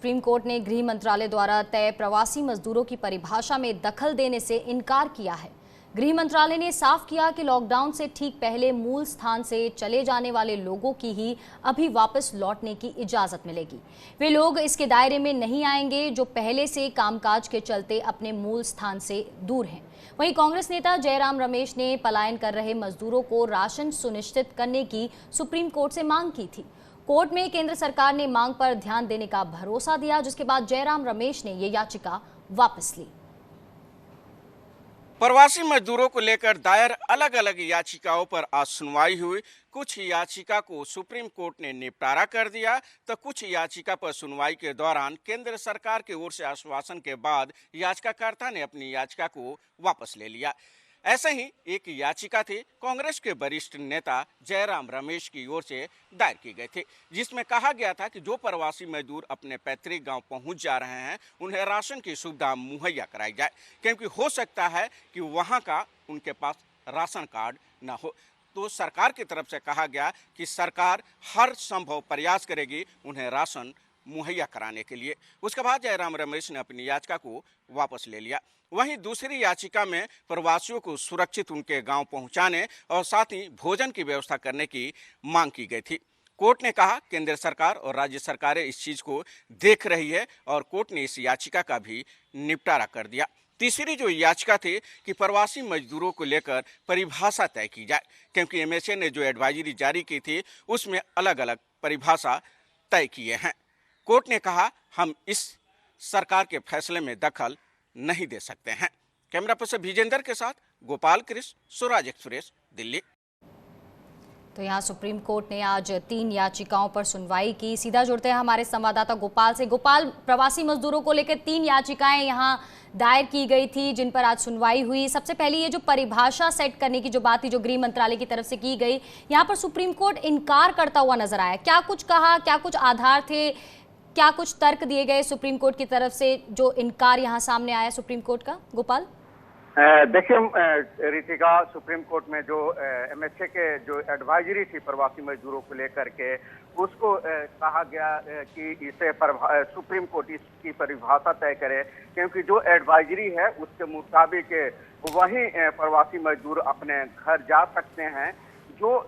Supreme court ने गृह मंत्रालय द्वारा तय प्रवासी मजदूरों की परिभाषा में दखल देने से इनकार किया है। गृह मंत्रालय ने साफ किया कि लॉकडाउन से ठीक पहले मूल स्थान से चले जाने वाले लोगों की ही अभी वापस लौटने की इजाजत मिलेगी। वे लोग इसके दायरे में नहीं आएंगे जो पहले से कामकाज के चलते अपने मूल स्थान से दूर हैं। वहीं कांग्रेस नेता जयराम रमेश ने पलायन कर रहे मजदूरों को राशन सुनिश्चित करने की सुप्रीम कोर्ट से मांग की थी। कोर्ट में केंद्र सरकार ने मांग पर ध्यान देने का भरोसा दिया, जिसके बाद जयराम रमेश ने ये याचिका वापस ली। प्रवासी मजदूरों को लेकर दायर अलग अलग याचिकाओं पर आज सुनवाई हुई। कुछ याचिका को सुप्रीम कोर्ट ने निपटारा कर दिया तो कुछ याचिका पर सुनवाई के दौरान केंद्र सरकार की ओर से आश्वासन के बाद याचिकाकर्ता ने अपनी याचिका को वापस ले लिया। ऐसे ही एक याचिका थी कांग्रेस के वरिष्ठ नेता जयराम रमेश की ओर से दायर की गई थी, जिसमें कहा गया था कि जो प्रवासी मजदूर अपने पैतृक गांव पहुंच जा रहे हैं उन्हें राशन की सुविधा मुहैया कराई जाए, क्योंकि हो सकता है कि वहां का उनके पास राशन कार्ड न हो। तो सरकार की तरफ से कहा गया कि सरकार हर संभव प्रयास करेगी उन्हें राशन मुहैया कराने के लिए। उसके बाद जयराम रमेश ने अपनी याचिका को वापस ले लिया। वहीं दूसरी याचिका में प्रवासियों को सुरक्षित उनके गांव पहुंचाने और साथ ही भोजन की व्यवस्था करने की मांग की गई थी। कोर्ट ने कहा केंद्र सरकार और राज्य सरकारें इस चीज को देख रही है और कोर्ट ने इस याचिका का भी निपटारा कर दिया। तीसरी जो याचिका थी कि प्रवासी मजदूरों को लेकर परिभाषा तय की जाए, क्योंकि एमएचए ने जो एडवाइजरी जारी की थी उसमें अलग अलग परिभाषा तय किए हैं। कोर्ट ने कहा हम इस सरकार के फैसले में दखल नहीं दे सकते हैं। कैमरा पर्सन विजेंद्र के साथ गोपाल कृष्ण, स्वराज एक्सप्रेस, दिल्ली। तो यहाँ सुप्रीम कोर्ट ने आज 3 याचिकाओं पर सुनवाई की। सीधा जुड़ते हैं हमारे संवाददाता गोपाल से। गोपाल, प्रवासी मजदूरों को लेकर 3 याचिकाएं यहाँ दायर की गई थी जिन पर आज सुनवाई हुई। सबसे पहले ये जो परिभाषा सेट करने की जो बात थी, जो गृह मंत्रालय की तरफ से की गई, यहाँ पर सुप्रीम कोर्ट इनकार करता हुआ नजर आया। क्या कुछ कहा, क्या कुछ आधार थे, क्या कुछ तर्क दिए गए सुप्रीम कोर्ट की तरफ से जो इनकार यहाँ सामने आया सुप्रीम कोर्ट का? गोपाल देखिए रितिका, सुप्रीम कोर्ट में जो एमएचए के जो एडवाइजरी थी प्रवासी मजदूरों को लेकर के, उसको कहा गया कि इसे सुप्रीम कोर्ट इसकी परिभाषा तय करे, क्योंकि जो एडवाइजरी है उसके मुताबिक वही प्रवासी मजदूर अपने घर जा सकते हैं जो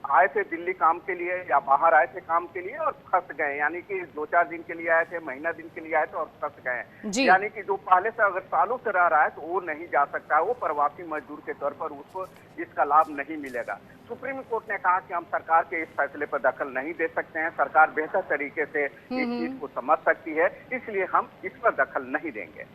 आए थे दिल्ली काम के लिए या बाहर आए थे काम के लिए और फंस गए, यानी कि 2-4 दिन के लिए आए थे, महीना दिन के लिए आए थे और फंस गए। यानी कि जो पहले से अगर सालों से रह रहा है तो वो नहीं जा सकता, वो प्रवासी मजदूर के तौर पर उसको इसका लाभ नहीं मिलेगा। सुप्रीम कोर्ट ने कहा कि हम सरकार के इस फैसले पर दखल नहीं दे सकते हैं, सरकार बेहतर तरीके से इस चीज को समझ सकती है, इसलिए हम इस पर दखल नहीं देंगे।